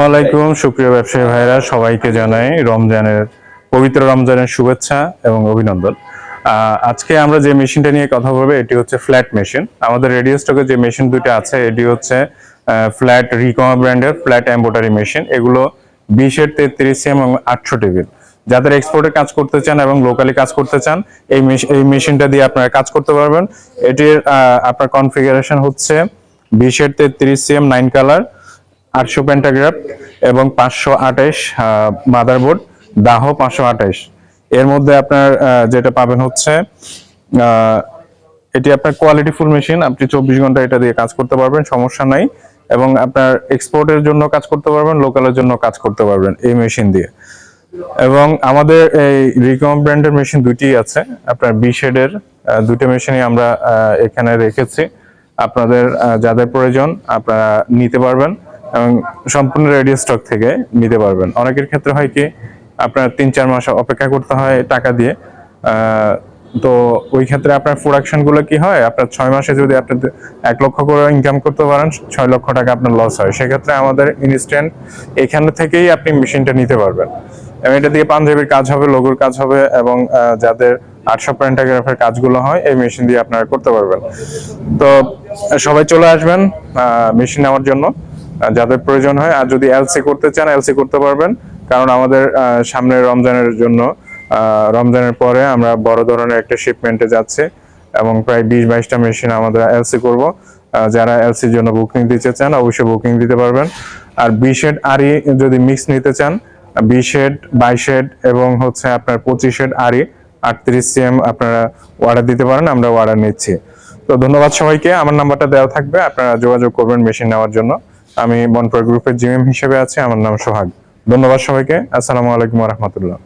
আলাইকুম সুপ্রিয় ব্যবসায়ী ভাইরা, সবাইকে জানাই পবিত্র রমজানের শুভেচ্ছা এবং অভিনন্দন। আজকে আমরা যে মেশিনটা নিয়ে কথা বলবো এটি হচ্ছে ফ্ল্যাট মেশিন। আমাদের রেডিও স্টকে যে মেশিন দুটো আছে এটি হচ্ছে ফ্ল্যাট রিকমা ব্র্যান্ডের ফ্ল্যাট এমব্রয়ডারি মেশিন। এগুলো 20-এর 33 সিএম এবং 800 টেবিল। যাদের এক্সপোর্টে কাজ করতে চান এবং লোকালি কাজ করতে চান এই মেশিনটা দিয়ে আপনারা কাজ করতে পারবেন। এটির আপনার কনফিগারেশন হচ্ছে 20-এর 33 সিএম 9 কালার, 800 পেন্টাগ্রাফ এবং 528 মাদারবোর্ড, দাহ 528। এর মধ্যে আপনার যেটা পাবেন হচ্ছে এটি আপনার কোয়ালিটি ফুল মেশিন। আপনি 24 ঘন্টা এটা দিয়ে কাজ করতে পারবেন, সমস্যা নাই। এবং আপনার এক্সপোর্টের জন্য কাজ করতে পারবেন, লোকালের জন্য কাজ করতে পারবেন এই মেশিন দিয়ে। এবং আমাদের এই রিকম ব্র্যান্ডের মেশিন দুইটি আছে। আপনার 20-এর দুটো মেশিনই আমরা এখানে রেখেছি। আপনাদের যাদের প্রয়োজন আপনারা নিতে পারবেন এবং সম্পূর্ণ রেডিও স্টক থেকে নিতে পারবেন। অনেকের ক্ষেত্রে হয় কি আপনার 3-4 মাস অপেক্ষা করতে হয় টাকা দিয়ে। তো ওই ক্ষেত্রে আপনার প্রোডাকশন গুলো কি হয়, আপনার 6 মাসে যদি আপনি 1 লক্ষ করে ইনকাম করতে পারেন, 6 লক্ষ টাকা আপনার লস হয়। সেক্ষেত্রে আমাদের ইনস্ট্যান্ট এখানে থেকেই আপনি মেশিনটা নিতে পারবেন। এবং এটা দিয়ে পাঞ্জাবির কাজ হবে, লোগোর কাজ হবে এবং যাদের 800 পেন্টাগ্রাফের কাজগুলো হয় এই মেশিন দিয়ে আপনারা করতে পারবেন। তো সবাই চলে আসবেন মেশিন নেওয়ার জন্য যাদের প্রয়োজন হয়। আর যদি এলসি করতে চান এলসি করতে পারবেন, কারণ আমাদের সামনের রমজানের জন্য রমজানের পরে আমরা বড় ধরনের একটা শিপমেন্টে যাচ্ছে এবং প্রায় 20-22টা মেশিন আমাদের এলসি করব। যারা এলসির জন্য বুকিং দিতে চান অবশ্যই বুকিং দিতে পারবেন। আর 20-এর আরি যদি মিক্স নিতে চান, 20-এর 22-এর এবং হচ্ছে আপনার 25-এর আরি 38 সিএম আপনারা অর্ডার দিতে পারেন, আমরা অর্ডার নিচ্ছি। তো ধন্যবাদ সবাইকে। আমার নাম্বারটা দেওয়া থাকবে, আপনারা যোগাযোগ করবেন মেশিন নেওয়ার জন্য। আমি বনপুর গ্রুপের জিএম হিসেবে আছি, আমার নাম সোহাগ। ধন্যবাদ সবাইকে। আসসালামু আলাইকুম ওয়া রাহমাতুল্লাহ।